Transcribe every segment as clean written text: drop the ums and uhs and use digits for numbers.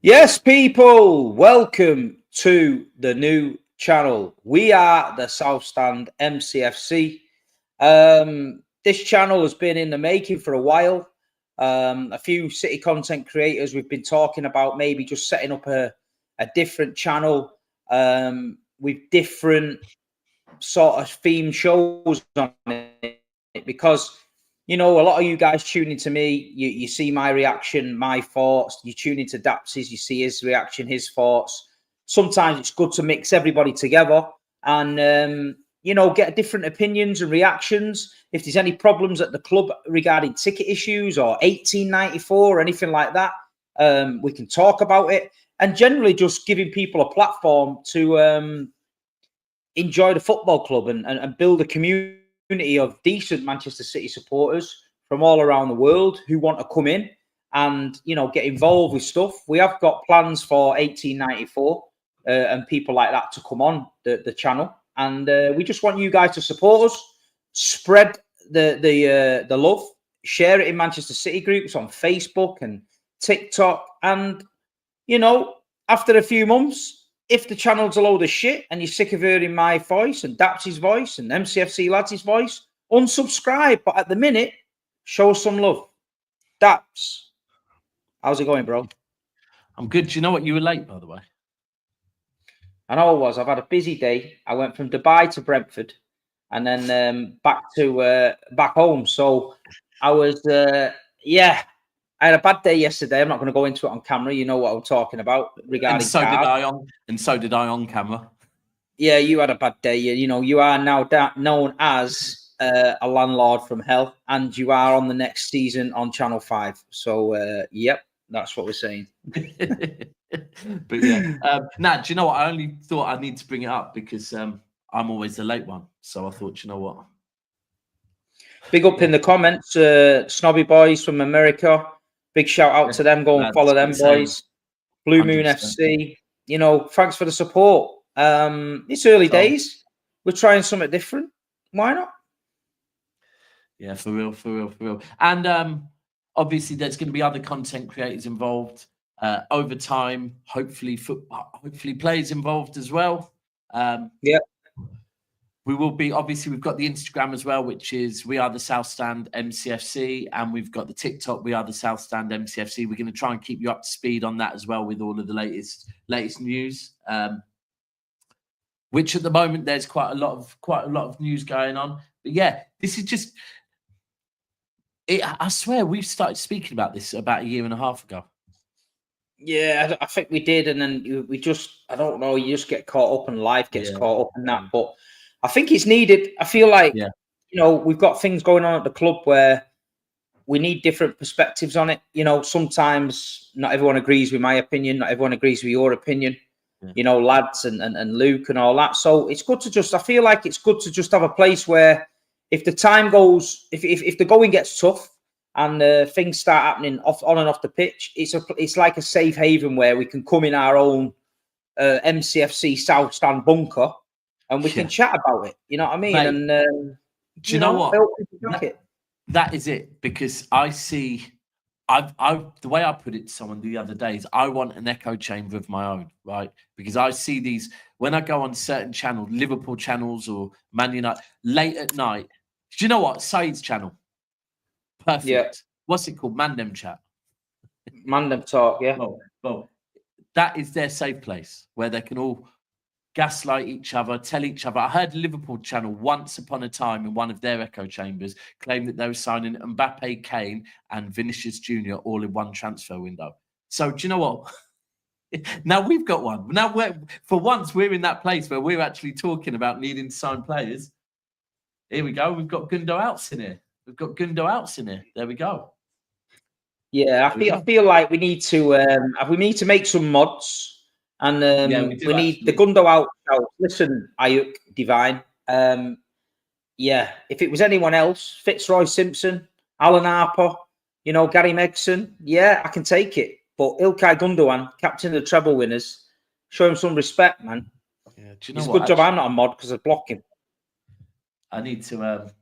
Yes, people, welcome to the new channel. We are the South Stand MCFC. This channel has been in the making for a while. A few city content creators, we've been talking about maybe just setting up a different channel with different sort of theme shows on it because a lot of you guys tune into me, you see my reaction, my thoughts. You tune into Daps's, you see his reaction, his thoughts. Sometimes it's good to mix everybody together and get different opinions and reactions. If there's any problems at the club regarding ticket issues or 1894 or anything like that, we can talk about it, and generally just giving people a platform to enjoy the football club and build a community of decent Manchester City supporters from all around the world who want to come in and get involved with stuff. We have got plans for 1894 and people like that to come on the channel, and we just want you guys to support us, spread the love, share it in Manchester City groups on Facebook and TikTok, and after a few months, if the channel's a load of shit and you're sick of hearing my voice and Daps' voice and MCFC lads' voice, unsubscribe. But at the minute, show us some love. Daps, how's it going, bro? I'm good. Do you know what? You were late, by the way. I know I was. I've had a busy day. I went from Dubai to Brentford and then back home. So I was, I had a bad day yesterday. I'm not going to go into it on camera. You know what I'm talking about regarding. And so did I on camera. Yeah, you had a bad day. You are now known as a landlord from hell, and you are on the next season on Channel 5. So, yep, that's what we're saying. But yeah, do you know what? I only thought I need to bring it up because I'm always the late one. So I thought, you know what? Big up in the comments, Snobby Boys from America. Big shout out to them. Go and follow them, boys. Blue Moon 100%. FC. Thanks for the support. It's early days. We're trying something different. Why not? Yeah, for real. And obviously, there's going to be other content creators involved over time. Hopefully players involved as well. Yeah. We will be, obviously, we've got the Instagram as well, which is We Are the South Stand MCFC. And we've got the TikTok, We Are the South Stand MCFC. We're going to try and keep you up to speed on that as well with all of the latest news. Which at the moment, there's quite a lot of news going on. But yeah, this is just, I swear we've started speaking about this about a year and a half ago. Yeah, I think we did. And then we just, I don't know, you just get caught up and life gets caught up in that. But I think it's needed. I feel like, we've got things going on at the club where we need different perspectives on it. Sometimes not everyone agrees with my opinion. Not everyone agrees with your opinion, lads and Luke and all that. So it's good to I feel like it's good to just have a place where if the time goes, if the going gets tough and things start happening on and off the pitch, it's like a safe haven where we can come in our own MCFC South Stand bunker and we can chat about it. You know what I mean? Mate, and do you know what? That is it, because I see, the way I put it to someone the other day is I want an echo chamber of my own, right? Because I see these when I go on certain channels, Liverpool channels or Man United, late at night. Do you know what? Said's channel. Perfect. Yeah. What's it called? Mandem Chat. Mandem Talk, yeah. Well, that is their safe place where they can all gaslight each other, tell each other. I heard Liverpool channel once upon a time in one of their echo chambers claim that they were signing Mbappe, Kane and Vinicius Jr. all in one transfer window. So do you know what? Now we've got one. Now for once we're in that place where we're actually talking about needing to sign players. Here we go. We've got Gundo Outs in here. There we go. Yeah, I feel like we need to make some mods. And we need the Gundo out. Listen, Ayuk, Divine. If it was anyone else, Fitzroy Simpson, Alan Harper, Gary Megson, I can take it. But Ilkay Gundogan, captain of the treble winners, show him some respect, man. Yeah, do you know it's a good job I'm not a mod because I block him. I need to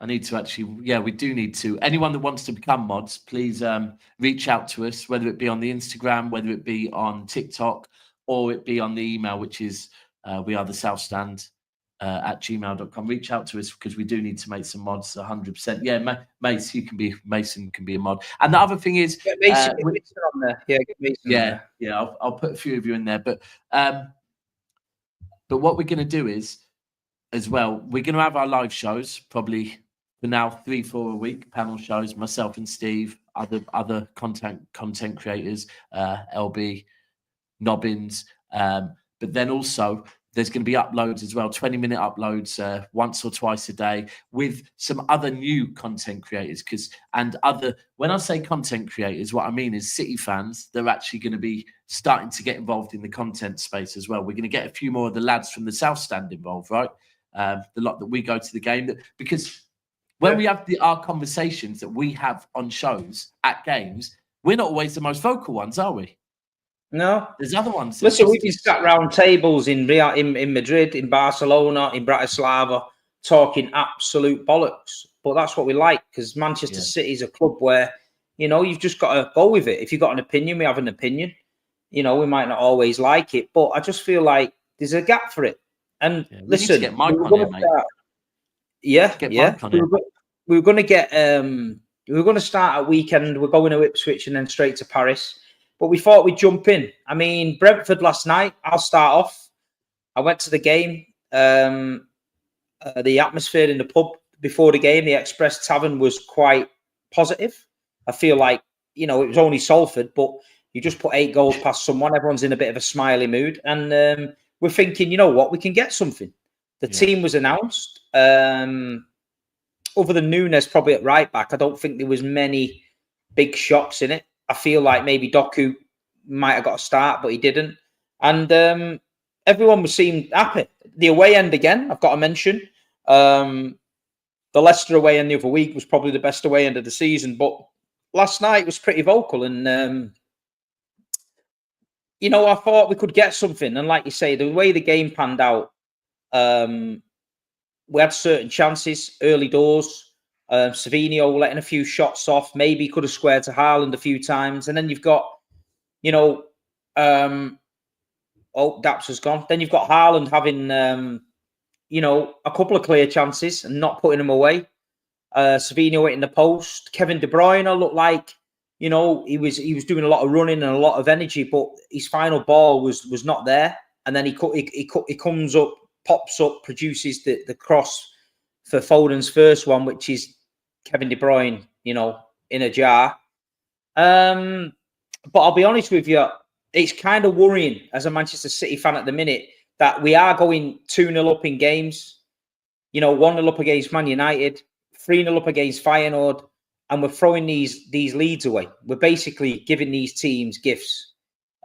I need to actually, yeah, we do need to. Anyone that wants to become mods, please reach out to us, whether it be on the Instagram, whether it be on TikTok, or it be on the email, which is we are the South Stand at gmail.com. Reach out to us because we do need to make some mods 100%. Yeah, Mason can be a mod. And the other thing is, get Mason on there. Yeah, get Mason on there. Yeah, I'll put a few of you in there. But what we're going to do is, as well, we're going to have our live shows probably for now 3-4 a week, panel shows, myself and Steve, other content creators, LB, Nobbins, but then also there's going to be uploads as well, 20-minute uploads once or twice a day with some other new content creators. When I say content creators, what I mean is City fans. They're actually going to be starting to get involved in the content space as well. We're going to get a few more of the lads from the South Stand involved, right? The lot that we go to the game, because when we have our conversations that we have on shows at games, we're not always the most vocal ones, are we? No, there's other ones. Listen, we've been sat round tables in Madrid, in Barcelona, in Bratislava, talking absolute bollocks. But that's what we like, because Manchester City is a club where, you've just got to go with it. If you've got an opinion, we have an opinion. We might not always like it, but I just feel like there's a gap for it. And listen, get Mike on here, mate. We were going to get. We were going to start at weekend. We're going to Ipswich and then straight to Paris. But we thought we'd jump in. I mean, Brentford last night. I'll start off. I went to the game. The atmosphere in the pub before the game, the Express Tavern, was quite positive. I feel like it was only Salford, but you just put 8 goals past someone. Everyone's in a bit of a smiley mood, and we're thinking, you know what, we can get something. The team was announced. Other than Nunes, probably at right back, I don't think there was many big shocks in it. I feel like maybe Doku might have got a start, but he didn't. And everyone seemed happy. The away end again, I've got to mention. The Leicester away end the other week was probably the best away end of the season, but last night was pretty vocal, and I thought we could get something. And like you say, the way the game panned out, we had certain chances early doors. Savinho letting a few shots off, maybe could have squared to Haaland a few times. And then you've got, Daps has gone. Then you've got Haaland having, a couple of clear chances and not putting them away. Savinho hitting the post. Kevin De Bruyne looked like, he was doing a lot of running and a lot of energy, but his final ball was not there. And then he comes up, pops up, produces the cross for Foden's first one, which is Kevin De Bruyne, in a jar. But I'll be honest with you, it's kind of worrying as a Manchester City fan at the minute that we are going 2-0 up in games, 1-0 up against Man United, 3-0 up against Feyenoord, and we're throwing these leads away. We're basically giving these teams gifts.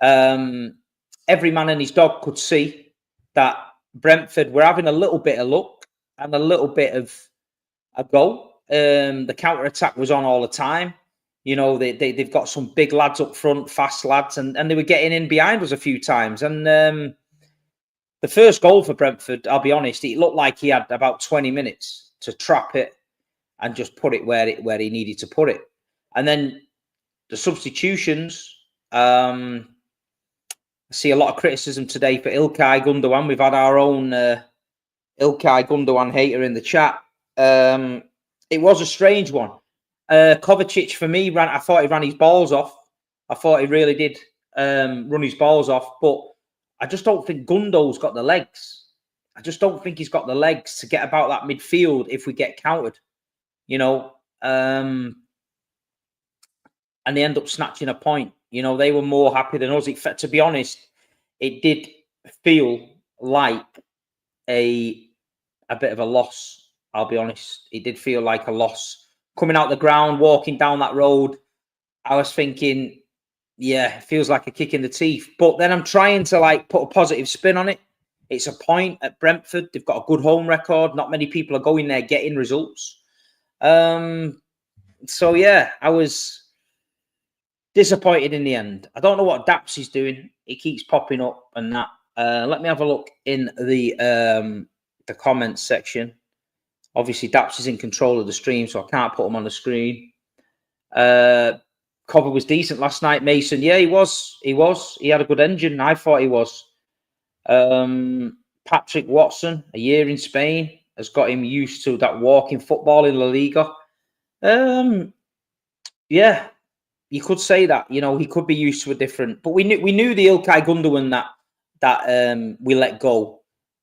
Every man and his dog could see that Brentford were having a little bit of luck and a little bit of a goal. The counter-attack was on all the time. They've got some big lads up front, fast lads, and they were getting in behind us a few times. And the first goal for Brentford, I'll be honest, it looked like he had about 20 minutes to trap it and just put it where he needed to put it. And then the substitutions, I see a lot of criticism today for Ilkay Gundogan. We've had our own Ilkay Gundogan hater in the chat. It was a strange one. Kovacic, for me, I thought he ran his balls off. I thought he really did run his balls off. But I just don't think Gundo's got the legs. I just don't think he's got the legs to get about that midfield if we get countered. And they end up snatching a point. They were more happy than us. To be honest, it did feel like a bit of a loss. I'll be honest. It did feel like a loss. Coming out the ground, walking down that road, I was thinking, yeah, it feels like a kick in the teeth. But then I'm trying to put a positive spin on it. It's a point at Brentford. They've got a good home record. Not many people are going there getting results. So yeah, I was disappointed in the end. I don't know what Daps is doing. He keeps popping up and that. Let me have a look in the comments section. Obviously, Daps is in control of the stream, so I can't put him on the screen. Cover was decent last night. Mason, yeah, he was. He had a good engine. I thought he was. Patrick Watson, a year in Spain, has got him used to that walking football in La Liga. Yeah, you could say that. You know, he could be used to a different. But we knew the Ilkay Gundogan that we let go.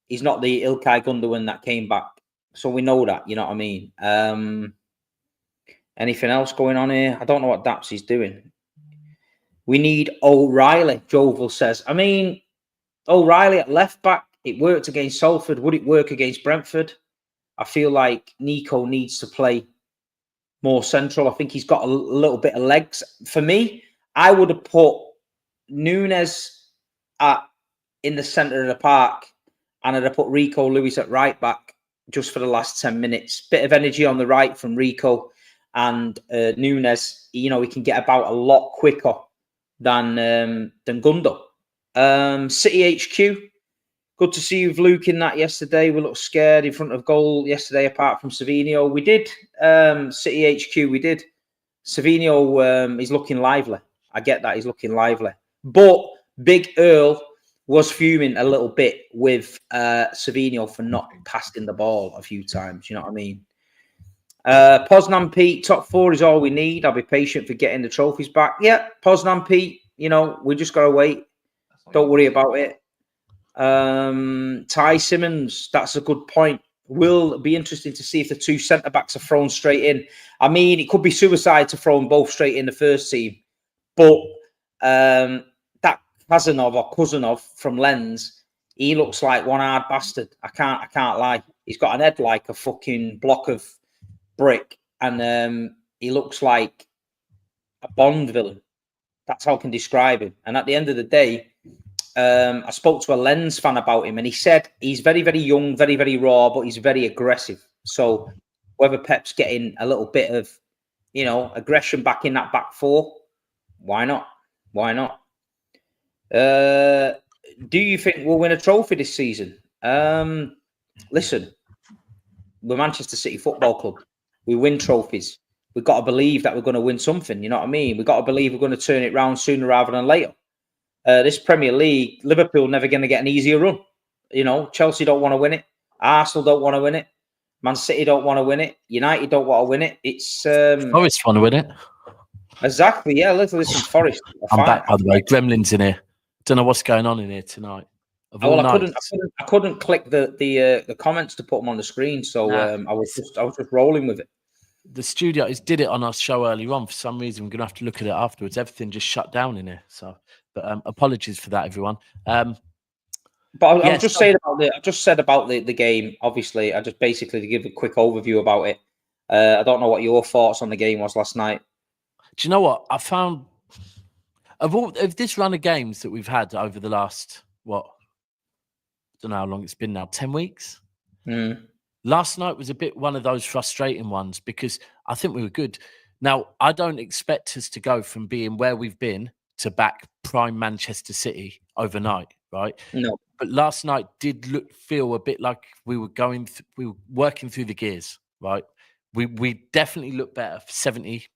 He's not the Ilkay Gundogan that came back. So we know that. You know what I mean? Anything else going on here? I don't know what Daps is doing. We need O'Reilly, Jovel says. I mean, O'Reilly at left back, it worked against Salford. Would it work against Brentford? I feel like Nico needs to play more central. I think he's got a little bit of legs. For me, I would have put Nunes in the centre of the park, and I'd have put Rico Lewis at right back just for the last 10 minutes. Bit of energy on the right from Rico, and Nunes, you know, he can get about a lot quicker than Gundo. City HQ, good to see you, Luke, in that yesterday. We looked scared in front of goal yesterday, apart from Savinho. We did. City HQ, we did. Savinho is looking lively. I get that, he's looking lively. But Big Earl was fuming a little bit with Savinho for not passing the ball a few times. You know what I mean? Poznan Pete, top 4 is all we need. I'll be patient for getting the trophies back. Yeah, Poznan Pete, you know, we just got to wait. Don't worry about it. Ty Simmons, that's a good point. Will be interesting to see if the 2 centre-backs are thrown straight in. I mean, it could be suicide to throw them both straight in the first team. But that Kazanov or Kuzanov from Lens, he looks like one hard bastard. I can't lie. He's got an head like a fucking block of brick, and he looks like a Bond villain. That's how I can describe him. And at the end of the day, I spoke to a Lens fan about him, and he said he's very, very young, very, very raw, but he's very aggressive. So whether Pep's getting a little bit of, you know, aggression back in that back 4, why not? Why not? Do you think we'll win a trophy this season? Listen, we're Manchester City Football Club. We win trophies. We've got to believe that we're going to win something. You know what I mean? We've got to believe we're going to turn it round sooner rather than later. This Premier League, Liverpool never going to get an easier run. You know, Chelsea don't want to win it. Arsenal don't want to win it. Man City don't want to win it. United don't want to win it. It's Forest want to win it. Exactly. Yeah. Listen, Forest. I'm back, by the way. Gremlin's in here. Don't know what's going on in here tonight. Well, I couldn't click the comments to put them on the screen, so I was just rolling with it. The studio did it on our show earlier on. For some reason, we're going to have to look at it afterwards. Everything just shut down in here. So, but apologies for that, everyone. But I was just saying about I just said about the game. Obviously, I just basically to give a quick overview about it. I don't know what your thoughts on the game was last night. Do you know what I found? Of this run of games that we've had over the last I don't know how long it's been now, 10 weeks. Last night was a bit one of those frustrating ones because I think we were good. Now, I don't expect us to go from being where we've been to back prime Manchester City overnight, right? No. But last night did feel a bit like we were we were working through the gears, right? We definitely looked better for 70,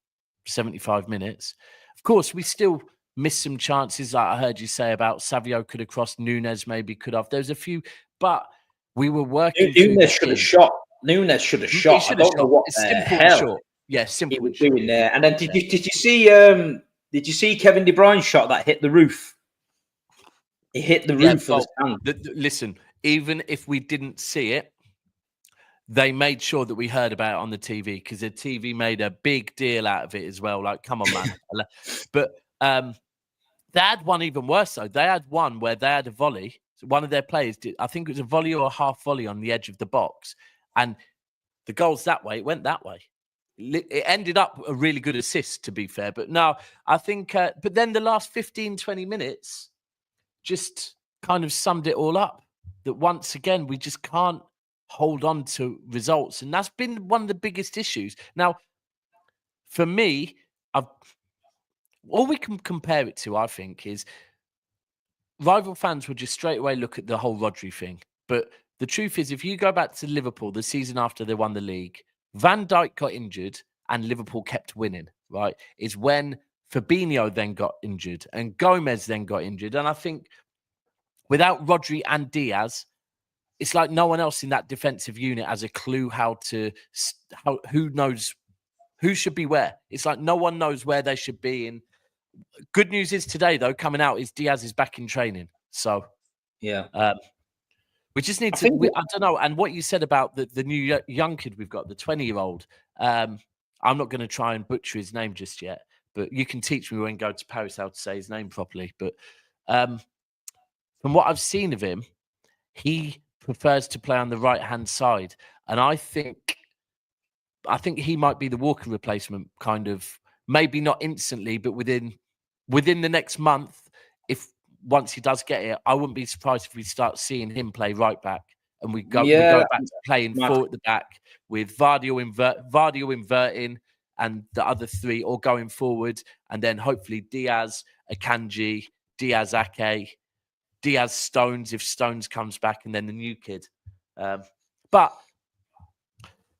75 minutes. Of course, we still missed some chances. Like I heard you say about Savio could have crossed, Nunes maybe could have. There's a few, but we were working. Nunes should have shot. Nunes should have shot. I don't know what the hell. Shot. Yeah, simple. He was doing there. And then did you see? Did you see Kevin De Bruyne's shot that hit the roof? It hit the roof of the stand. Listen, even if we didn't see it, they made sure that we heard about it on the TV because the TV made a big deal out of it as well. Like, come on, man. But they had one even worse, though. They had one where they had a volley. One of their players did, I think it was a volley or a half volley on the edge of the box. And the goal's that way. It went that way. It ended up a really good assist, to be fair. But no, I think, but then the last 15, 20 minutes just kind of summed it all up. That once again, we just can't hold on to results. And that's been one of the biggest issues. Now, for me, all we can compare it to, I think, is rival fans would just straight away look at the whole Rodri thing. But the truth is, if you go back to Liverpool the season after they won the league, Van Dijk got injured and Liverpool kept winning, right? Is when Fabinho then got injured and Gomez then got injured. And I think without Rodri and Diaz, it's like no one else in that defensive unit has a clue who knows who should be where. It's like no one knows where they should be. And good news is today, though, coming out is Diaz is back in training. So, yeah. We just need to, I don't know. And what you said about the new young kid we've got, the 20-year-old, I'm not going to try and butcher his name just yet, but you can teach me when I go to Paris how to say his name properly. But from what I've seen of him, he prefers to play on the right-hand side. And I think he might be the Walker replacement, kind of, maybe not instantly, but within the next month, once he does get it, I wouldn't be surprised if we start seeing him play right back and we go back to playing four at the back with Vardy inverting and the other three all going forward, and then hopefully Diaz, Akanji, Diaz Ake, Diaz Stones if Stones comes back, and then the new kid. But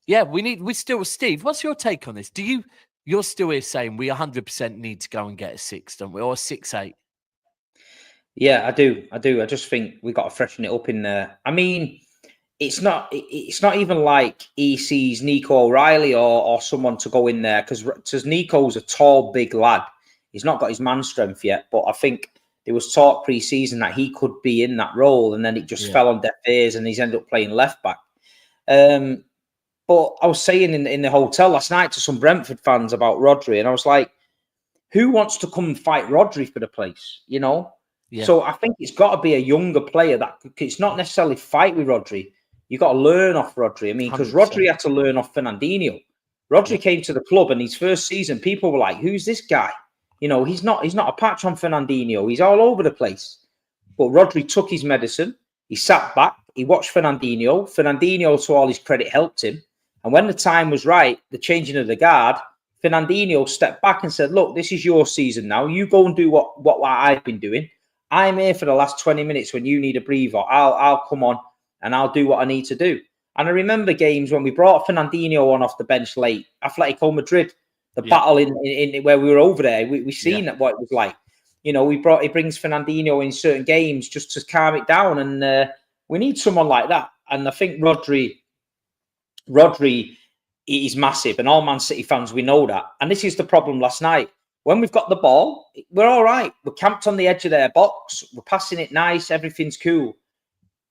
yeah, Steve, what's your take on this? You're still here saying we 100% need to go and get a 6, don't we? Or a 6-8? Yeah, I do. I just think we got to freshen it up in there. I mean, it's not even like he sees Nico O'Reilly or someone to go in there, because Nico's a tall, big lad. He's not got his man strength yet, but I think there was talk pre-season that he could be in that role, and then it just fell on deaf ears, and he's ended up playing left back. But I was saying in the hotel last night to some Brentford fans about Rodri, and I was like, who wants to come and fight Rodri for the place, you know? Yeah. So I think it's got to be a younger player that it's not necessarily fight with Rodri. You've got to learn off Rodri. I mean, because Rodri had to learn off Fernandinho. Rodri came to the club, and his first season, people were like, who's this guy? You know, he's not a patch on Fernandinho. He's all over the place. But Rodri took his medicine. He sat back. He watched Fernandinho. Fernandinho, to all his credit, helped him. And when the time was right, the changing of the guard, Fernandinho stepped back and said, look, this is your season now. You go and do what I've been doing. I'm here for the last 20 minutes when you need a breather. I'll come on and I'll do what I need to do. And I remember games when we brought Fernandinho on off the bench late, Atletico Madrid, the battle in where we were over there. We seen what it was like. You know, he brings Fernandinho in certain games just to calm it down. And we need someone like that. And I think Rodri is massive. And all Man City fans, we know that. And this is the problem last night. When we've got the ball, we're all right. We're camped on the edge of their box. We're passing it nice. Everything's cool.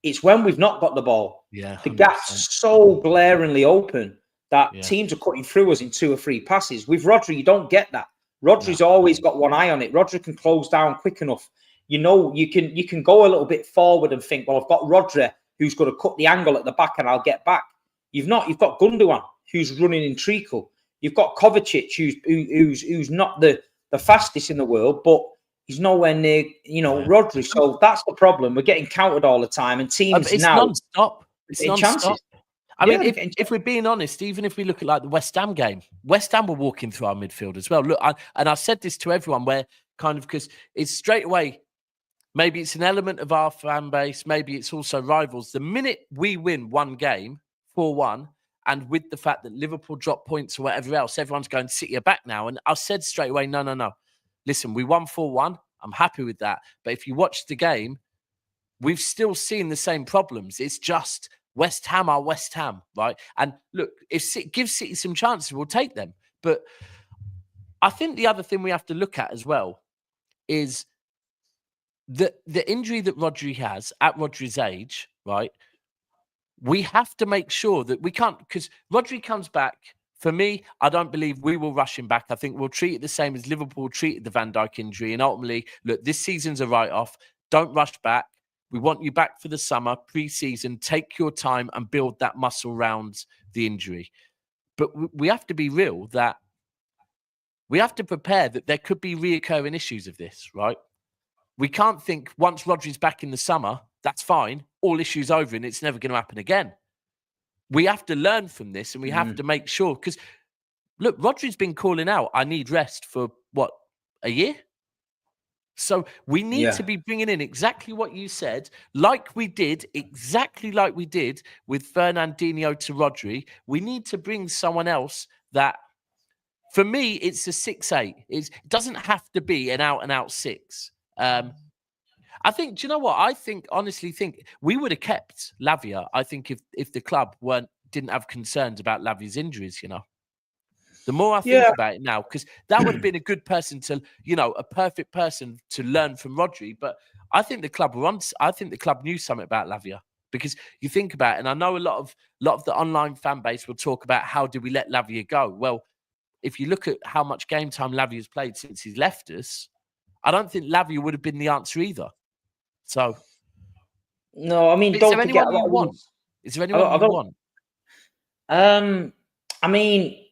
It's when we've not got the ball. Yeah, the gap's so glaringly open that teams are cutting through us in 2 or 3 passes. With Rodri, you don't get that. Rodri's always got one eye on it. Rodri can close down quick enough. You know, you can go a little bit forward and think, well, I've got Rodri who's going to cut the angle at the back and I'll get back. You've got Gundogan who's running in treacle. You've got Kovacic, who's not the fastest in the world, but he's nowhere near, Rodri. So that's the problem. We're getting countered all the time, and teams it's now non-stop. It's non-stop. I mean, if we're being honest, even if we look at like the West Ham game, West Ham were walking through our midfield as well. Look, I said this to everyone, where kind of, because it's straight away. Maybe it's an element of our fan base. Maybe it's also rivals. The minute we win one game, 4-1. And with the fact that Liverpool dropped points or whatever else, everyone's going City are back now. And I said straight away, no. Listen, we won 4-1. I'm happy with that. But if you watch the game, we've still seen the same problems. It's just West Ham are West Ham, right? And look, if City, give City some chances, we'll take them. But I think the other thing we have to look at as well is the injury that Rodri has at Rodri's age, right? We have to make sure that we can't, because Rodri comes back. For me, I don't believe we will rush him back. I think we'll treat it the same as Liverpool treated the Van Dijk injury. And ultimately, look, this season's a write-off. Don't rush back. We want you back for the summer, pre-season. Take your time and build that muscle around the injury. But we have to be real that we have to prepare that there could be reoccurring issues of this, right? We can't think once Rodri's back in the summer, that's fine. All issues over and it's never going to happen again. We have to learn from this, and we have to make sure, because look, Rodri's been calling out, I need rest for what, a year? So we need to be bringing in exactly what you said, exactly like we did with Fernandinho to Rodri. We need to bring someone else that, for me, it's a 6'8". It doesn't have to be an out-and-out 6. I think, do you know what? Honestly think we would have kept Lavia, I think, if the club didn't have concerns about Lavia's injuries, The more I think about it now, because that would have been a good person to, a perfect person to learn from Rodri. But I think the club knew something about Lavia, because you think about it, and I know a lot of the online fan base will talk about how did we let Lavia go? Well, if you look at how much game time Lavia's played since he's left us, I don't think Lavia would have been the answer either. So, no, I mean, don't forget. Is there anyone you want? I mean,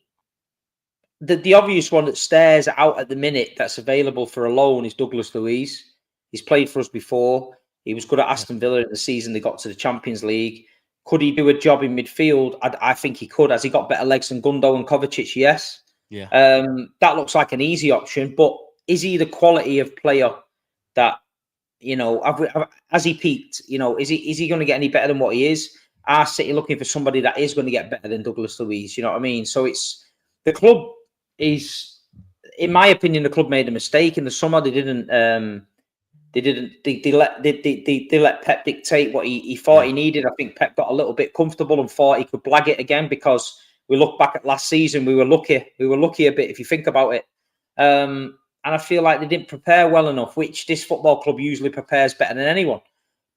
the obvious one that stares out at the minute that's available for a loan is Douglas Luiz. He's played for us before. He was good at Aston Villa in the season they got to the Champions League. Could he do a job in midfield? I think he could. Has he got better legs than Gundo and Kovacic? Yes. Yeah. That looks like an easy option, but is he the quality of player that, has he peaked? Is he going to get any better than what he is? Are City looking for somebody that is going to get better than Douglas Luiz? You know what I mean? So it's the club is, in my opinion, the club made a mistake in the summer. They let Pep dictate what he thought he needed. I think Pep got a little bit comfortable and thought he could blag it again, because we look back at last season, we were lucky. We were lucky a bit, if you think about it. And I feel like they didn't prepare well enough, which this football club usually prepares better than anyone.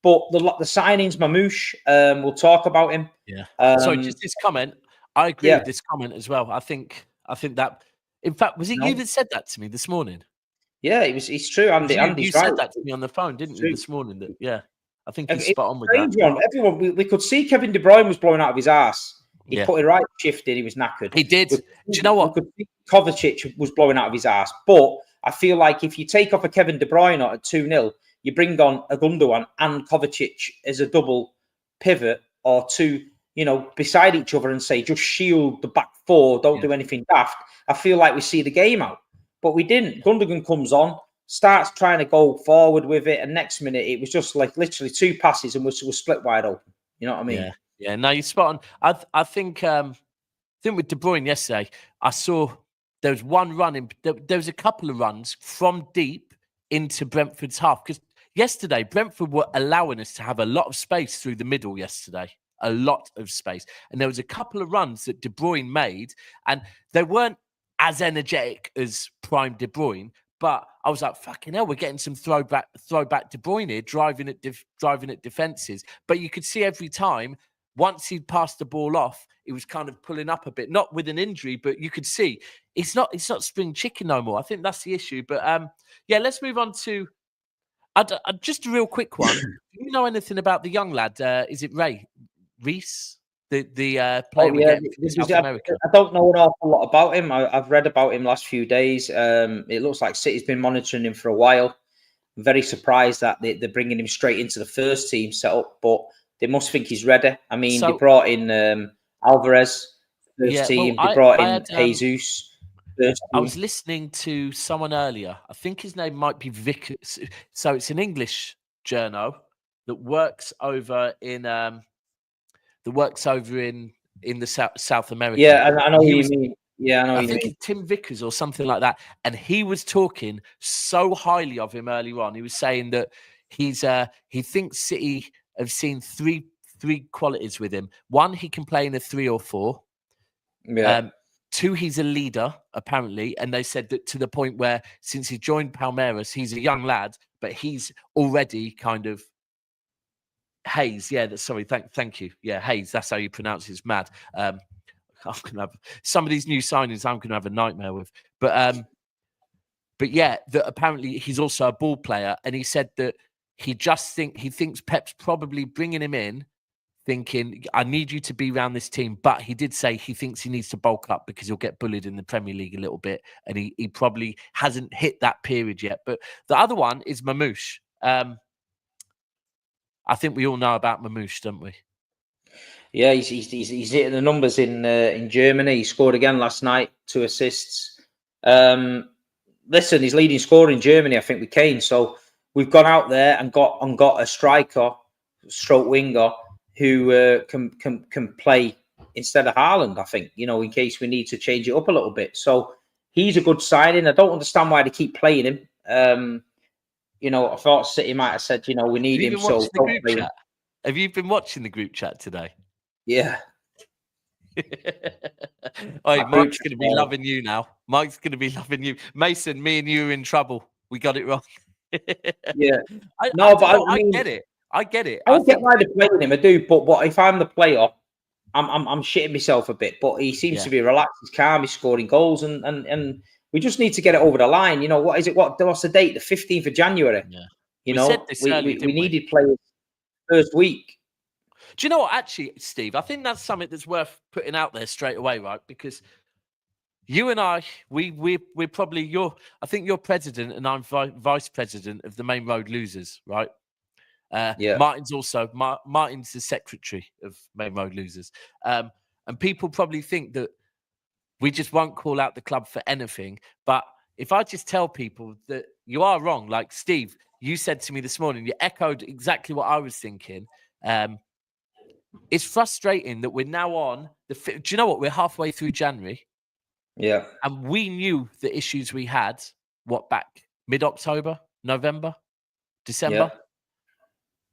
But the signings, Mamouche, we'll talk about him. Yeah. Sorry, just this comment. I agree with this comment as well. I think that, in fact, was it you that said that to me this morning? Yeah, it's true. Andy's you right. said that to me on the phone, didn't you, this morning? I think he's spot on with that. Everyone, we could see Kevin De Bruyne was blowing out of his arse. He put it right, shifted, he was knackered. He did. Do you know what? Kovacic was blowing out of his arse. But I feel like if you take off a Kevin De Bruyne at 2-0, you bring on a Gundogan and Kovacic as a double pivot, or two, beside each other, and say, just shield the back four, don't do anything daft. I feel like we see the game out. But we didn't. Gundogan comes on, starts trying to go forward with it, and next minute it was just like literally 2 passes and we're split wide open. You know what I mean? Yeah. No, you're spot on. I think with De Bruyne yesterday, I saw there was one run there was a couple of runs from deep into Brentford's half, because yesterday Brentford were allowing us to have a lot of space through the middle yesterday. A lot of space. And there was a couple of runs that De Bruyne made, and they weren't as energetic as prime De Bruyne, but I was like, fucking hell, we're getting some throwback De Bruyne here, driving at defenses. But you could see every time, once he'd passed the ball off, he was kind of pulling up a bit, not with an injury, but you could see it's not spring chicken no more. I think that's the issue. But let's move on to just a real quick one. Do you know anything about the young lad? Is it Reese? The player we get from South America. I don't know an awful lot about him. I've read about him last few days. It looks like City's been monitoring him for a while. I'm very surprised that they're bringing him straight into the first team setup, but they must think he's ready. I mean, they brought in Alvarez, first team. They brought in Jesus. I was listening to someone earlier. I think his name might be Vickers. So it's an English journo that works over in the South America. Yeah, I know what you mean. Yeah, I know. I think it's Tim Vickers or something like that. And he was talking so highly of him earlier on. He was saying that he thinks City have seen three qualities with him. One, he can play in a 3 or 4. Yeah. 2, he's a leader, apparently. And they said that to the point where since he joined Palmeiras, he's a young lad, but he's already kind of Hayes. Yeah, sorry. Thank you. Yeah, Hayes. That's how you pronounce it. It's mad. I'm gonna have some of these new signings. I'm gonna have a nightmare with. But yeah, that apparently he's also a ball player, and he said that he thinks Pep's probably bringing him in, thinking I need you to be around this team. But he did say he thinks he needs to bulk up because he'll get bullied in the Premier League a little bit, and he probably hasn't hit that period yet. But the other one is Mamouche. I think we all know about Mamouche, don't we? Yeah, he's hitting the numbers in Germany. He scored again last night, 2 assists. listen, he's leading scorer in Germany, I think, with Kane. So we've gone out there and got a striker, stroke winger, who can play instead of Haaland, I think, in case we need to change it up a little bit. So he's a good signing. I don't understand why they keep playing him. I thought City might have said, we need him. So the group chat? Have you been watching the group chat today? Yeah. Hey, Mike's going to be loving you now. Mike's going to be loving you. Mason, me and you are in trouble. We got it wrong. Yeah. I get it. I get it. I get why they're playing him. I do. But if I'm the player, I'm shitting myself a bit. But he seems to be relaxed. He's calm. He's scoring goals. And we just need to get it over the line. What is it? What's the date? The 15th of January. Yeah. We needed players first week. Do you know what, actually, Steve? I think that's something that's worth putting out there straight away, right? Because you and I, we're probably I think you're president and I'm vice president of the Main Road Losers, right? Martin's also Martin's the secretary of Main Road Losers, and people probably think that we just won't call out the club for anything. But if I just tell people that you are wrong, like Steve, you said to me this morning, you echoed exactly what I was thinking. It's frustrating that we're now on do you know what? We're halfway through January. Yeah. And we knew the issues we had, back mid-October, November, December. Yeah.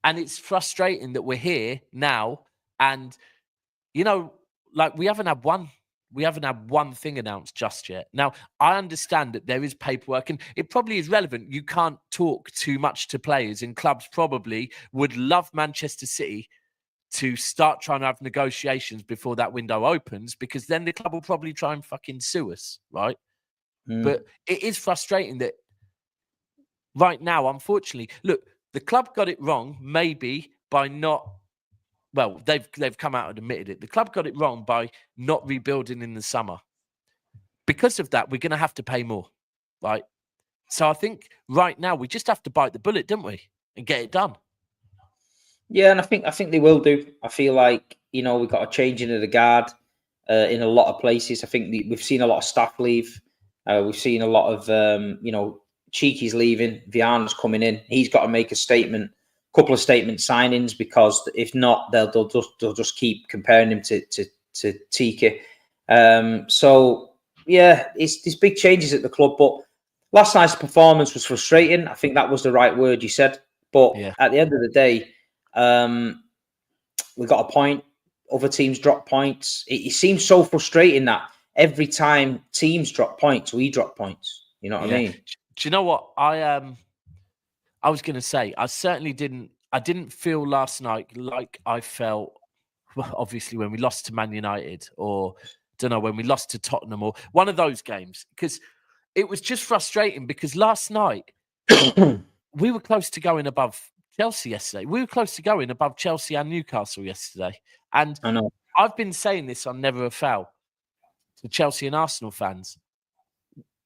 And it's frustrating that we're here now. And, we haven't had one thing announced just yet. Now, I understand that there is paperwork and it probably is relevant. You can't talk too much to players, and clubs probably would love Manchester City to start trying to have negotiations before that window opens, because then the club will probably try and fucking sue us, right? But it is frustrating that right now, unfortunately, look, the club got it wrong, maybe by not. Well, they've come out and admitted it. The club got it wrong by not rebuilding in the summer. Because of that, we're going to have to pay more, right? So I think right now we just have to bite the bullet, don't we, and get it done. Yeah, and I think they will do. I feel like we've got a changing of the guard in a lot of places. I think we've seen a lot of staff leave. We've seen a lot of Cheeky's leaving. Viana's coming in. He's got to make a statement, couple of statement signings, because if not, they'll just keep comparing him to Tiki. So yeah, there's big changes at the club. But last night's performance was frustrating. I think that was the right word you said. But at the end of the day, we got a point. Other teams drop points. It seems so frustrating that every time teams drop points, we drop points. You know what I mean? Do you know what I was going to say? I certainly didn't. I didn't feel last night like I felt. Well, obviously, when we lost to Man United, or don't know, when we lost to Tottenham, or one of those games, because it was just frustrating. Because last night we were close to going above Chelsea yesterday. We were close to going above Chelsea and Newcastle yesterday. And I know. I've been saying this on Never a Foul to Chelsea and Arsenal fans.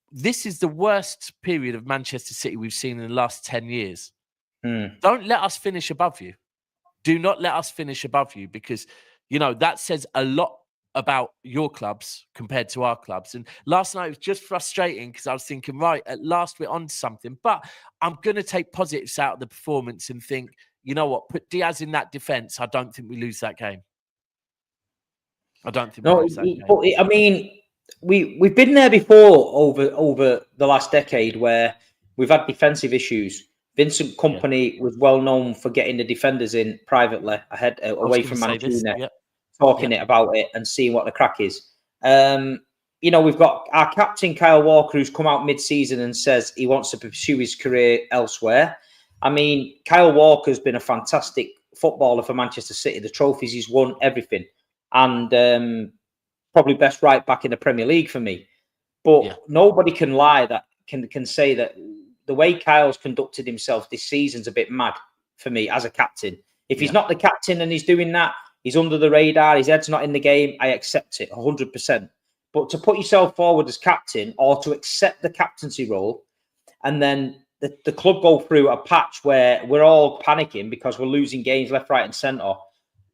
This is the worst period of Manchester City we've seen in the last 10 years. Don't let us finish above you. Do not let us finish above you, because, that says a lot about your clubs compared to our clubs. And last night was just frustrating because I was thinking, right, at last we're on to something. But I'm going to take positives out of the performance and think, you know what, put Diaz in that defence. I don't think we lose that game. I don't think we lose that game. But I mean, we've been there before over the last decade where we've had defensive issues. Vincent Kompany was well known for getting the defenders in privately away from Mancini, talking it about it and seeing what the crack is. We've got our captain, Kyle Walker, who's come out mid-season and says he wants to pursue his career elsewhere. I mean, Kyle Walker's been a fantastic footballer for Manchester City. The trophies he's won, everything. And probably best right back in the Premier League for me. But nobody can lie that can say that the way Kyle's conducted himself this season's a bit mad for me as a captain. If he's not the captain and he's doing that, he's under the radar, his head's not in the game, I accept it 100%. But to put yourself forward as captain, or to accept the captaincy role, and then the club go through a patch where we're all panicking because we're losing games left, right and centre,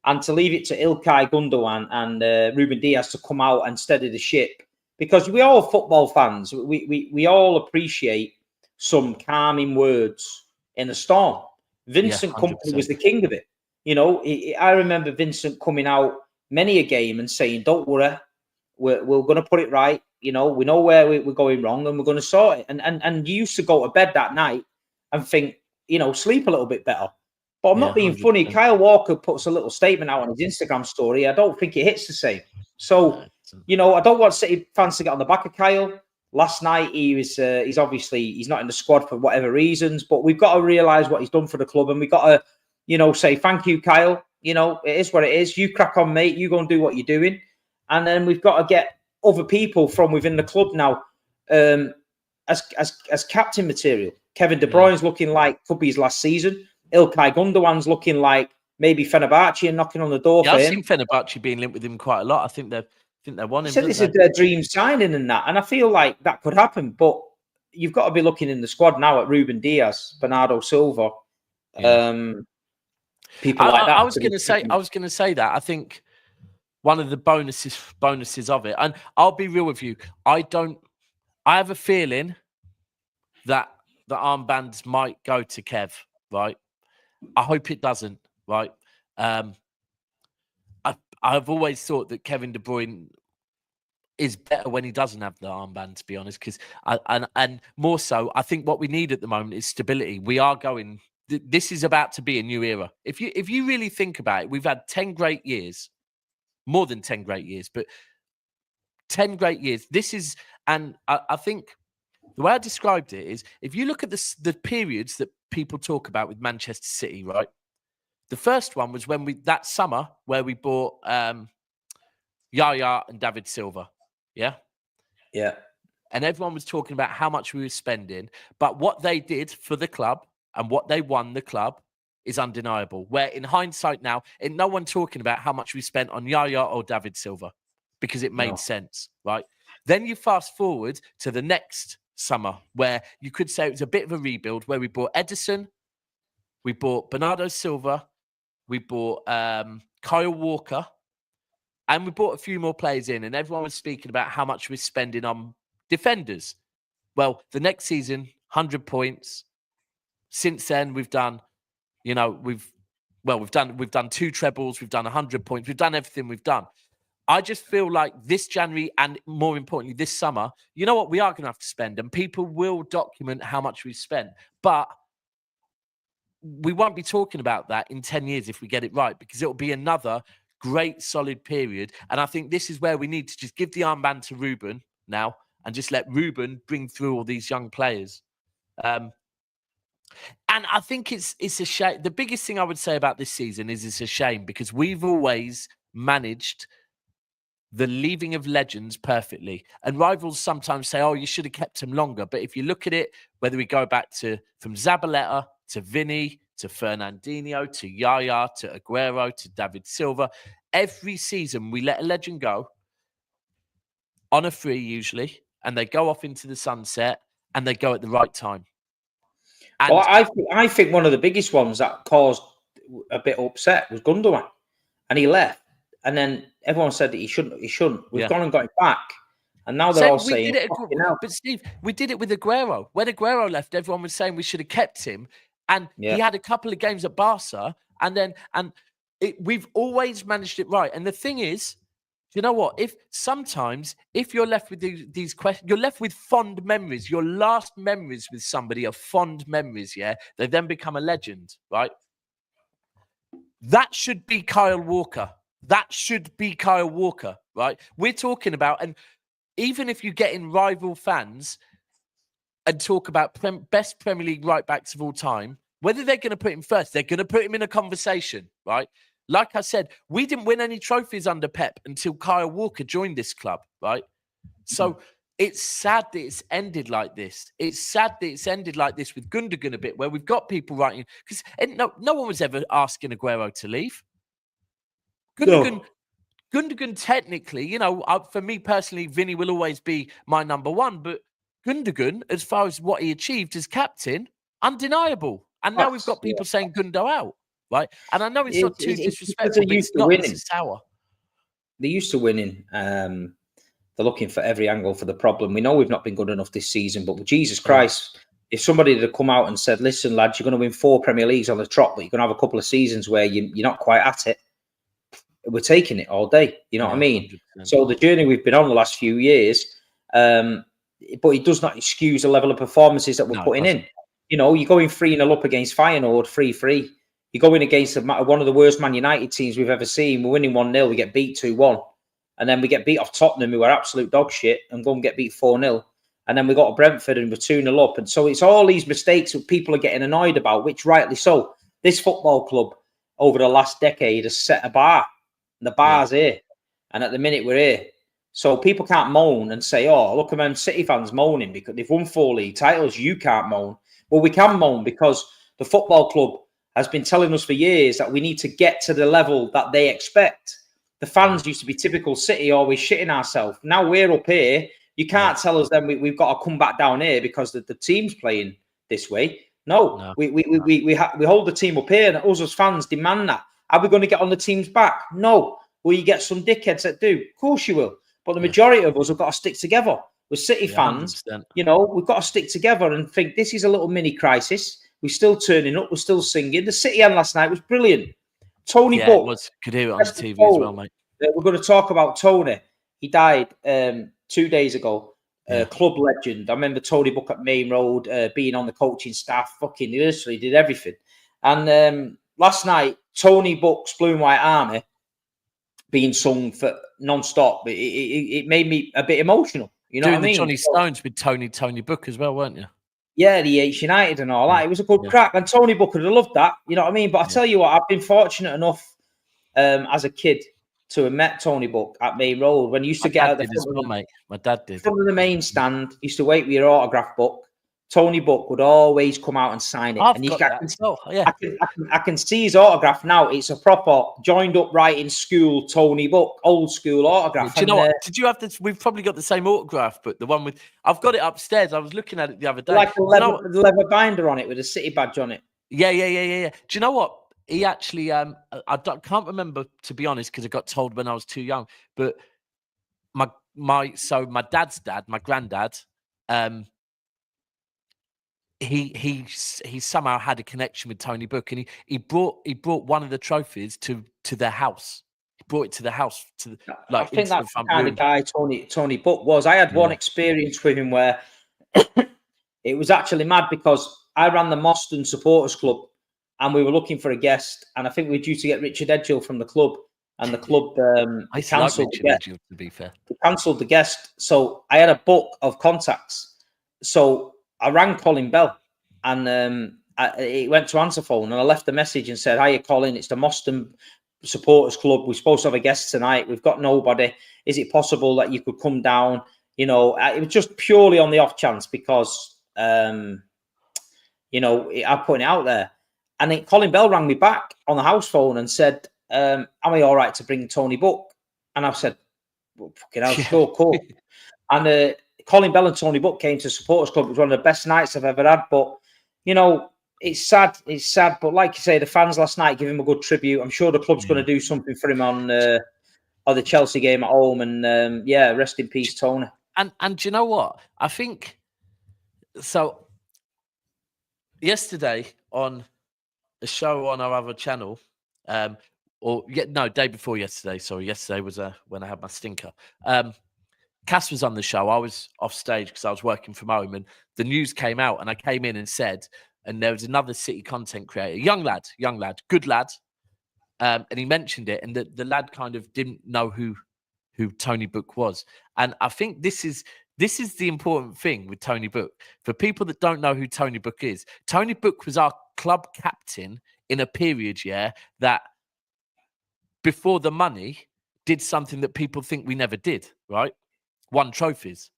and to leave it to Ilkay Gundogan and Ruben Diaz to come out and steady the ship, because we all football fans. We all appreciate some calming words in a storm. Vincent Kompany was the king of it. You know, I remember Vincent coming out many a game and saying, "Don't worry, we're going to put it right. You know, we know where we're going wrong, and we're going to sort it." And you used to go to bed that night and think, you know, sleep a little bit better. But I'm not being 100%. Funny. Kyle Walker puts a little statement out on his Instagram story. I don't think it hits the same. So, you know, I don't want City fans to get on the back of Kyle. Last night, he's not in the squad for whatever reasons, but we've got to realise what he's done for the club, and we've got to, you know, say thank you, Kyle. You know, it is what it is. You crack on, mate. You go and do what you're doing. And then we've got to get other people from within the club now as captain material. Kevin De Bruyne's looking like could be his last season. Ilkay Gundogan's looking like maybe Fenerbahce and knocking on the door for him. I've seen Fenerbahce being linked with him quite a lot. I think they want him. Said this is their dream signing and that, and I feel like that could happen. But you've got to be looking in the squad now at Ruben Dias, Bernardo Silva, people like that. I was going to say that. I think one of the bonuses of it, and I'll be real with you, I have a feeling that the armbands might go to Kev, right? I hope it doesn't, right? I've always thought that Kevin De Bruyne is better when he doesn't have the armband, to be honest, because and more so, I think what we need at the moment is stability. We are going. This is about to be a new era. If you really think about it, we've had 10 great years, more than 10 great years, but 10 great years. This is, and I think the way I described it is, if you look at the periods that people talk about with Manchester City, right? The first one was that summer where we bought Yaya and David Silva. Yeah. Yeah. And everyone was talking about how much we were spending, but what they did for the club and what they won the club is undeniable. Where in hindsight now, no one talking about how much we spent on Yaya or David Silva because it made sense, right? Then you fast forward to the next summer where you could say it was a bit of a rebuild, where we bought Edison, we bought Bernardo Silva, we bought Kyle Walker, and we bought a few more players in, and everyone was speaking about how much we're spending on defenders. Well, the next season, 100 points. Since then, we've done, you know, we've done 2 trebles, we've done 100 points, we've done everything we've done. I just feel like this January, and more importantly, this summer, you know what, we are going to have to spend, and people will document how much we've spent, but we won't be talking about that in 10 years if we get it right, because it'll be another great solid period. And I think this is where we need to just give the armband to Ruben now and just let Ruben bring through all these young players. And I think it's a shame. The biggest thing I would say about this season is it's a shame because we've always managed the leaving of legends perfectly. And rivals sometimes say, oh, you should have kept him longer. But if you look at it, whether we go back from Zabaleta to Vinny, to Fernandinho, to Yaya, to Aguero, to David Silva, every season we let a legend go on a free usually, and they go off into the sunset and they go at the right time. And well, I think one of the biggest ones that caused a bit upset was Gundogan, and he left. And then everyone said that he shouldn't. We've gone and got him back. And now they're all saying, but Steve, we did it with Aguero. When Aguero left, everyone was saying we should have kept him. And he had a couple of games at Barca. We've always managed it right. And the thing is, you know what? If you're left with these questions, you're left with fond memories. Your last memories with somebody are fond memories, yeah? They then become a legend, right? That should be Kyle Walker. Right? We're talking about, and even if you get in rival fans and talk about best Premier League right backs of all time, whether they're going to put him first, they're going to put him in a conversation, right? Like I said, we didn't win any trophies under Pep until Kyle Walker joined this club, right? So it's sad that it's ended like this. It's sad that it's ended like this with Gundogan a bit, where we've got people writing, because no one was ever asking Aguero to leave. Gundogan, technically, you know, for me personally, Vinny will always be my number one. But Gundogan, as far as what he achieved as captain, undeniable. And now we've got people saying Gundo out, right? And I know it's not too disrespectful, but it's not sour. They're used to winning. They're looking for every angle for the problem. We know we've not been good enough this season, but Jesus Christ, if somebody had come out and said, listen, lads, you're going to win 4 Premier Leagues on the trot, but you're going to have a couple of seasons where you're not quite at it, we're taking it all day. You know what I mean? 100%. So the journey we've been on the last few years, but it does not excuse the level of performances that we're putting in. You know, you're going 3-0 up against Feyenoord, 3-3. You're going against one of the worst Man United teams we've ever seen. We're winning 1-0. We get beat 2-1. And then we get beat off Tottenham, who are absolute dog shit, and go and get beat 4-0. And then we got to Brentford and we're 2-0 up. And so it's all these mistakes that people are getting annoyed about, which rightly so. This football club over the last decade has set a bar. And the bar's here. And at the minute we're here. So people can't moan and say, oh, look at Man City fans moaning because they've won 4 league titles. You can't moan. Well, we can moan because the football club has been telling us for years that we need to get to the level that they expect. The fans used to be typical City, always shitting ourselves. Now we're up here. You can't tell us then we've got to come back down here because the team's playing this way. No. We hold the team up here, and us as fans demand that. Are we going to get on the team's back? No. Will you get some dickheads that do? Of course you will. But the majority of us have got to stick together. We're City fans. 100%. You know, we've got to stick together and think this is a little mini crisis. We're still turning up. We're still singing. The City end last night was brilliant. Tony Buck. Could hear it on the TV as well, mate. We're going to talk about Tony. He died 2 days ago. Club legend. I remember Tony Buck at Main Road, being on the coaching staff. Fucking literally did everything. And last night, Tony Buck's Blue and White Army being sung for non-stop. It made me a bit emotional. You know what I mean? Johnny Stones with Tony Buck as well, weren't you? Yeah, the H United and all that. It was a good crack. And Tony Buck would have loved that. You know what I mean? But I tell you what, I've been fortunate enough as a kid to have met Tony Buck at Main Road when you used to get out the front, mate. My dad did. Front of the main stand, used to wait with your autograph book. Tony Buck would always come out and sign it. I can see his autograph now. It's a proper joined up writing school Tony Buck, old school autograph. Do you know what? Did you have this? We've probably got the same autograph, but the one with I've got it upstairs. I was looking at it the other day. Like a leather binder on it with a City badge on it. Yeah. Do you know what? He actually, can't remember, to be honest, because I got told when I was too young. But my dad's dad, my granddad, he somehow had a connection with Tony Buck, and he brought one of the trophies to their house. He brought it to the house I think that's the kind of guy Tony Buck was. I had one experience with him where it was actually mad because I ran the Moston Supporters Club. And we were looking for a guest, and I think we were due to get Richard Edgill from the club, and the club cancelled the guest. To be fair, they cancelled the guest. So I had a book of contacts. So I rang Colin Bell, and he went to answer phone, and I left a message and said, "Hiya, Colin. It's the Moston Supporters Club. We're supposed to have a guest tonight. We've got nobody. Is it possible that you could come down?" You know, it was just purely on the off chance because, I'm putting it out there. And then Colin Bell rang me back on the house phone and said, am I all right to bring Tony Buck? And I've said, well, fucking hell, sure, cool. And Colin Bell and Tony Buck came to Supporters Club. It was one of the best nights I've ever had. But, you know, it's sad. It's sad. But like you say, the fans last night give him a good tribute. I'm sure the club's going to do something for him on the Chelsea game at home. And, rest in peace, Tony. And do you know what? I think, so yesterday on a show on our other channel, day before yesterday. Sorry, yesterday was when I had my stinker. Cass was on the show. I was off stage because I was working from home, and the news came out, and I came in and said, and there was another City content creator, young lad, good lad, and he mentioned it, and the lad kind of didn't know who Tony Buck was, and I think this is the important thing with Tony Buck. For people that don't know who Tony Buck is, Tony Buck was our club captain in a period, that before the money did something that people think we never did, right? Won trophies.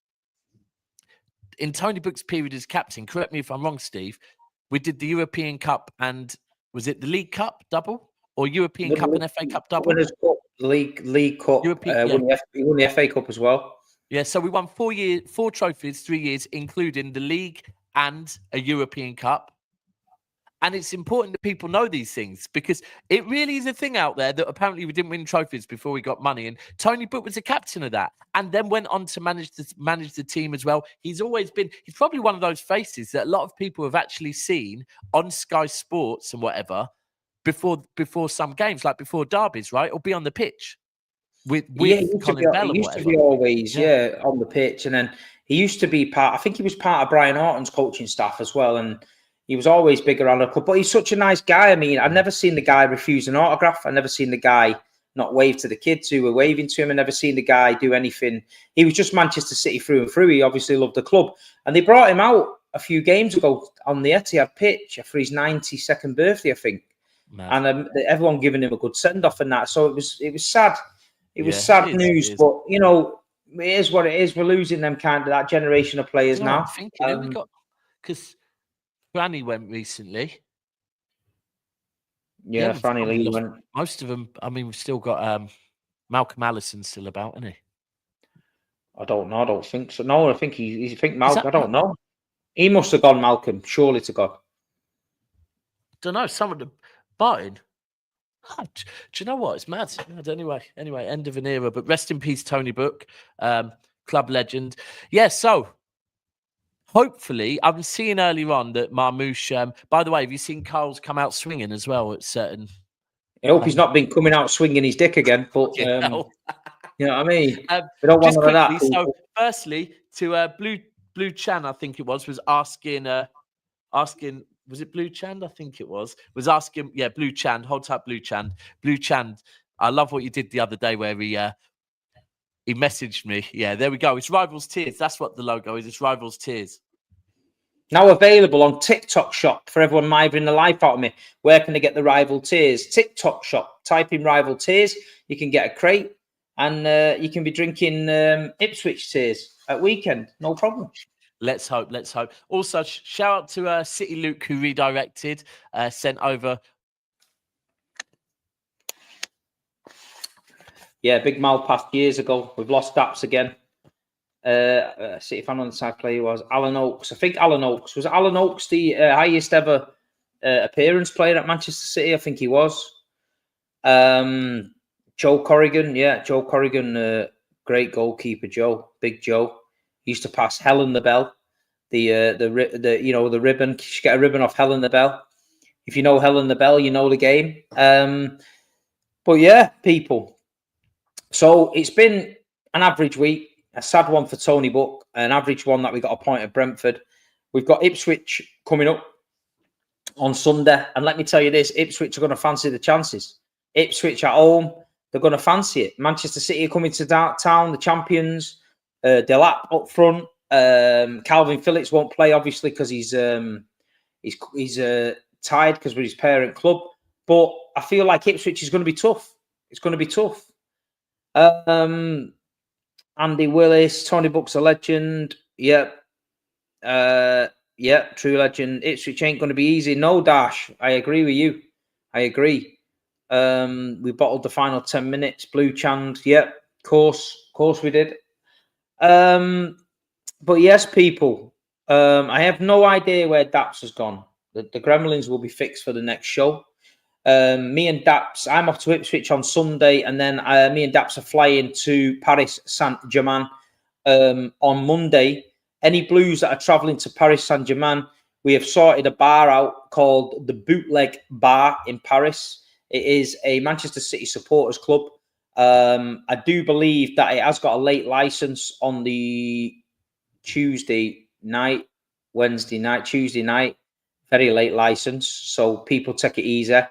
In Tony Buck's period as captain, correct me if I'm wrong, Steve, we did the European Cup and was it the League Cup double or European Cup and FA Cup double? Winners' Cup, League Cup, we won the FA Cup as well. Yeah, so we won 4 trophies, 3 years, including the League and a European Cup. And it's important that people know these things because it really is a thing out there that apparently we didn't win trophies before we got money. And Tony Book was the captain of that and then went on to manage the team as well. He's probably one of those faces that a lot of people have actually seen on Sky Sports and whatever before some games, like before derbies, right? Or be on the pitch with Colin Bell and whatever. He used to be always, on the pitch. And then he used to be I think he was part of Brian Horton's coaching staff as well. And he was always big around the club. But he's such a nice guy. I mean, I've never seen the guy refuse an autograph. I've never seen the guy not wave to the kids who were waving to him. I've never seen the guy do anything. He was just Manchester City through and through. He obviously loved the club. And they brought him out a few games ago on the Etihad pitch for his 92nd birthday, I think. And everyone giving him a good send-off and that. So it was sad. It was sad news, but you know, it is what it is. We're losing that generation of players now. I'm thinking we got because Franny went recently. Yeah, Franny Lee went. Most of them. I mean, we've still got Malcolm Allison still about, isn't he? I don't know. I don't think so. No, I think Malcolm. I don't know. He must have gone, Malcolm. Surely to God. Don't know. Someone to Barton. Do you know what? It's mad. Anyway, end of an era. But rest in peace, Tony Book, club legend. Yeah, so hopefully, I'm seeing earlier on that Marmouche. By the way, have you seen Carl's come out swinging as well at certain? I hope he's not been coming out swinging his dick again. But you know what I mean. We don't want that. So, firstly, to Blue Chan, I think it was asking. Was it Blue Chand? I think it was asking. Yeah, Blue Chand. Hold tight, Blue Chand. Blue Chand. I love what you did the other day where he messaged me. Yeah, there we go. It's Rivals Tears. That's what the logo is. It's Rivals Tears. Now available on TikTok Shop for everyone mithering the life out of me. Where can they get the Rival Tears? TikTok Shop. Type in Rival Tears. You can get a crate and you can be drinking Ipswich Tears at weekend. No problem. Let's hope. Also, shout out to City Luke who redirected, sent over. Yeah, big mal passed years ago. We've lost Daps again. City fan on the side player was Alan Oakes. I think Alan Oakes. Was Alan Oakes the highest ever appearance player at Manchester City? I think he was. Joe Corrigan. Yeah, Joe Corrigan. Great goalkeeper, Joe. Big Joe. Used to pass Helen the Bell, the ribbon. You should get a ribbon off Helen the Bell. If you know Helen the Bell, you know the game. But yeah, people. So it's been an average week, a sad one for Tony Book, an average one that we got a point at Brentford. We've got Ipswich coming up on Sunday, and let me tell you this: Ipswich are going to fancy the chances. Ipswich at home, they're going to fancy it. Manchester City are coming to town, the champions. Delap up front. Calvin Phillips won't play obviously because he's tired because we're his parent club. But I feel like Ipswich is going to be tough. It's going to be tough. Andy Willis, Tony Book's a legend. Yep. True legend. Ipswich ain't going to be easy. No, Dash. I agree with you. I agree. We bottled the final 10 minutes. Blue Chand. Yep. Of course we did. But yes, people, I have no idea where Daps has gone. The Gremlins will be fixed for the next show. Me and Daps, I'm off to Ipswich on Sunday, and then me and Daps are flying to Paris Saint-Germain on Monday. Any Blues that are travelling to Paris Saint-Germain, we have sorted a bar out called the Bootleg Bar in Paris. It is a Manchester City supporters club. I do believe that it has got a late license on the Tuesday night, very late license. So people take it easy.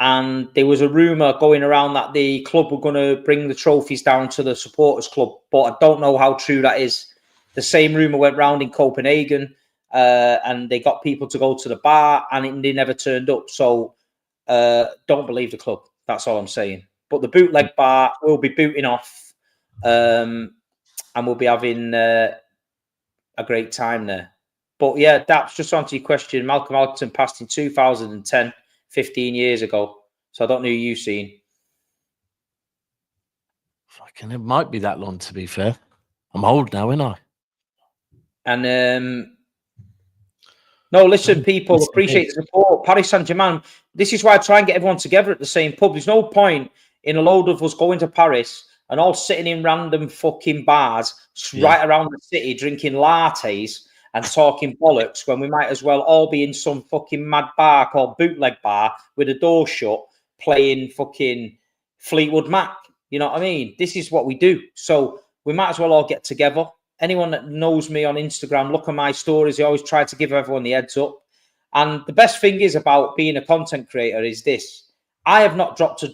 And there was a rumour going around that the club were going to bring the trophies down to the supporters club, but I don't know how true that is. The same rumour went round in Copenhagen, and they got people to go to the bar, and they never turned up. So don't believe the club. That's all I'm saying. But the Bootleg Bar will be booting off, and we'll be having a great time there. But yeah, Daps, just to answer your question, Malcolm Alton passed in 2010, 15 years ago. So I don't know who you've seen. Fucking, it might be that long, to be fair. I'm old now, ain't I? And No, listen, people, Yes, appreciate indeed. the support. Paris Saint-Germain, this is why I try and get everyone together at the same pub. There's no point in a load of us going to Paris and all sitting in random fucking bars right around the city drinking lattes and talking bollocks when we might as well all be in some fucking mad bar called Bootleg Bar with the door shut playing fucking Fleetwood Mac. You know what I mean? This is what we do. So we might as well all get together. Anyone that knows me on Instagram, look at my stories. I always try to give everyone the heads up. And the best thing is about being a content creator is this. I have not touched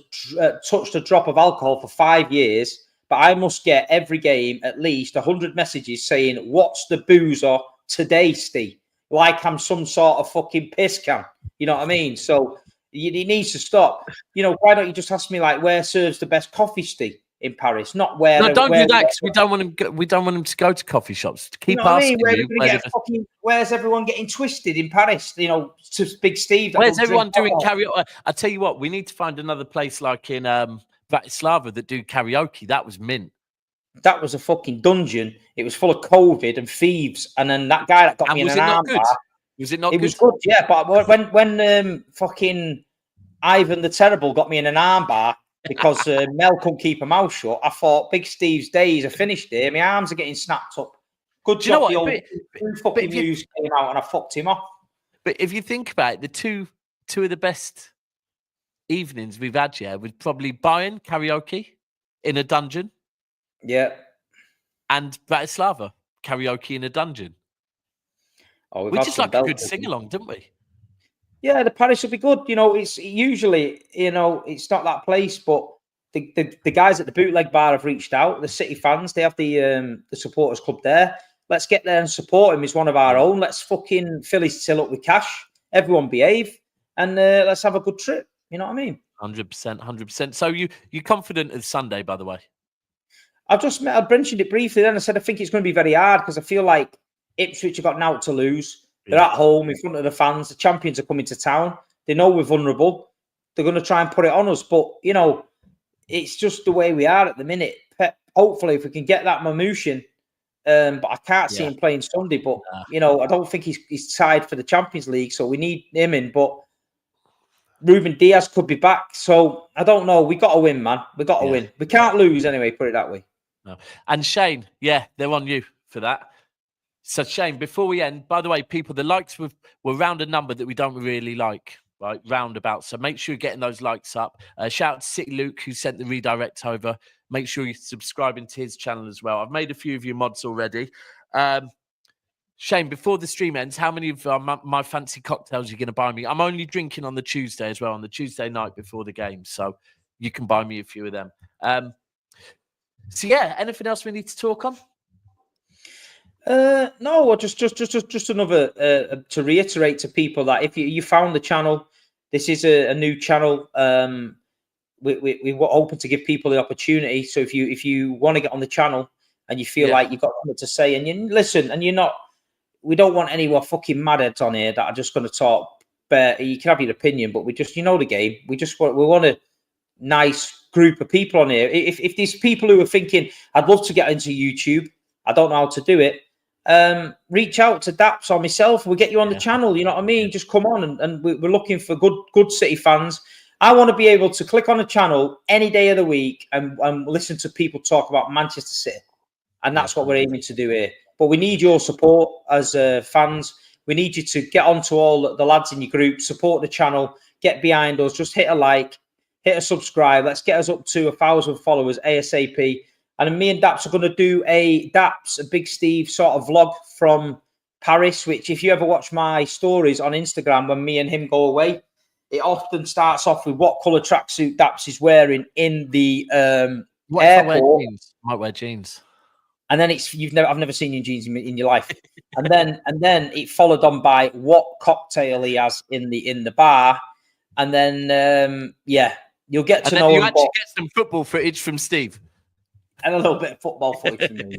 a drop of alcohol for 5 years, but I must get every game at least 100 messages saying, what's the boozer today, Steve? Like I'm some sort of fucking piss can. You know what I mean? So it needs to stop. You know, why don't you just ask me, like, where serves the best coffee, Steve? In Paris, not where. No, don't do that because we don't want them. We don't want them to go to coffee shops. Keep you know what asking I mean? you. Where's everyone getting twisted in Paris? You know, to Big Steve. Where's everyone doing karaoke? I tell you what, we need to find another place like in Bratislava that do karaoke. That was mint. That was a fucking dungeon. It was full of COVID and thieves. And then that guy that got me in an armbar. Was it not good? It was good, yeah. But when fucking Ivan the Terrible got me in an armbar because Mel couldn't keep her mouth shut, I thought Big Steve's days are finished here. My arms are getting snapped up. Good job. The old fucking news came out and I fucked him off. But if you think about it, the two of the best evenings we've had here was probably Bayern karaoke in a dungeon. Yeah. And Bratislava karaoke in a dungeon. Oh, we just like a good sing-along, didn't we? Yeah, the Paris will be good. You know, it's usually, you know, it's not that place, but the guys at the Bootleg Bar have reached out. The City fans, they have the supporters club there. Let's get there and support him. He's one of our own. Let's fucking fill his till up with cash. Everyone behave, and let's have a good trip. You know what I mean? 100%, 100%. So you confident of Sunday, by the way? I mentioned it briefly. Then I said I think it's going to be very hard because I feel like Ipswich have got now to lose. They're at home in front of the fans. The champions are coming to town. They know we're vulnerable. They're going to try and put it on us. But, you know, it's just the way we are at the minute. Hopefully, if we can get that Mamouchian, but I can't see him playing Sunday. But, you know, I don't think he's tied for the Champions League. So we need him in. But Ruben Diaz could be back. So I don't know. We got to win, man. We got to win. We can't lose anyway, put it that way. No. And Shane, they're on you for that. So Shane, before we end, by the way, people, the likes were round a number that we don't really like, right? Roundabout. So make sure you're getting those likes up. Shout out to City Luke who sent the redirect over. Make sure you're subscribing to his channel as well. I've made a few of your mods already. Shane, before the stream ends, how many of my fancy cocktails are you going to buy me? I'm only drinking on the Tuesday as well, on the Tuesday night before the game. So you can buy me a few of them. So anything else we need to talk on? No, just another to reiterate to people that if you found the channel, this is a new channel. We were open to give people the opportunity. So if you want to get on the channel and you feel like you've got something to say and you listen and you're not, we don't want anyone fucking madheads on here that are just going to talk. But you can have your opinion, but we just, you know, the game. We want a nice group of people on here. If there's people who are thinking, I'd love to get into YouTube, I don't know how to do it. Reach out to Daps or myself. We'll get you on the channel. You know what I mean? Just come on and we're looking for good City fans. I want to be able to click on a channel any day of the week and listen to people talk about Manchester City. And that's what we're aiming to do here. But we need your support as fans. We need you to get onto all the lads in your group, support the channel, get behind us, just hit a like, hit a subscribe. Let's get us up to 1,000 followers ASAP. And me and Daps are going to do a Big Steve sort of vlog from Paris, which if you ever watch my stories on Instagram when me and him go away, it often starts off with what colour tracksuit Daps is wearing in the airport. Might wear jeans. And then I've never seen you in jeans in your life. And then it followed on by what cocktail he has in the bar. And then you'll get to know him. You actually get some football footage from Steve. And a little bit of football footage from me.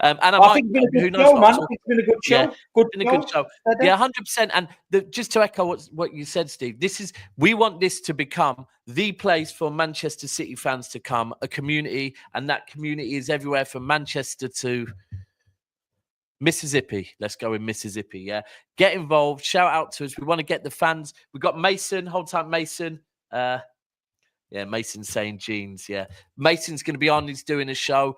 I think it's been a good show, man. It's been a good show. Good show. Yeah, 100%. And just to echo what you said, Steve, we want this to become the place for Manchester City fans to come, a community, and that community is everywhere from Manchester to Mississippi. Let's go in Mississippi. Yeah. Get involved. Shout out to us. We want to get the fans. We've got Mason. Hold tight, Mason. Yeah, Mason's saying jeans. Yeah. Mason's going to be on. He's doing a show.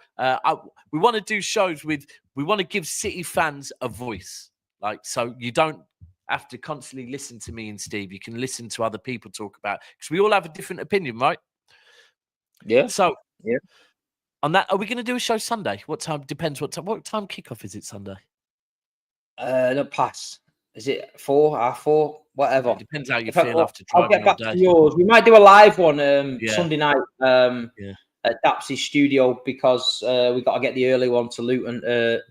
We want to do shows we want to give City fans a voice. Like, so you don't have to constantly listen to me and Steve. You can listen to other people talk about, because we all have a different opinion, right? Yeah. So, yeah. On that, are we going to do a show Sunday? What time? Depends what time. What time kickoff is it Sunday? No, pass. Is it 4, half 4, whatever? It depends how you feel after I'll driving get back all day. to yours. We might do a live one Sunday night Yeah. at Daps' studio, because we got to get the early one to Luton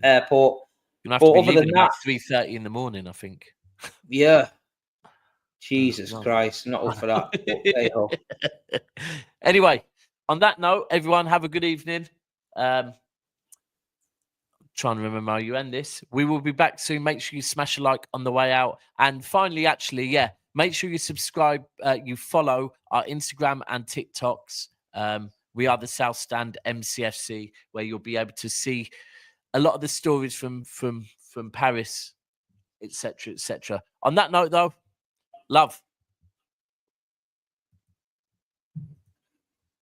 Airport. You're going to have to be other leaving than about 3:30 in the morning, I think. Yeah. Jesus no. Christ, not up for that. But, hey, ho. Anyway, on that note, everyone have a good evening. Trying to remember how you end this. We will be back soon. Make sure you smash a like on the way out. And finally, actually, make sure you subscribe. You follow our Instagram and TikToks. We are the South Stand MCFC, where you'll be able to see a lot of the stories from Paris, etc., etc. On that note, though, love.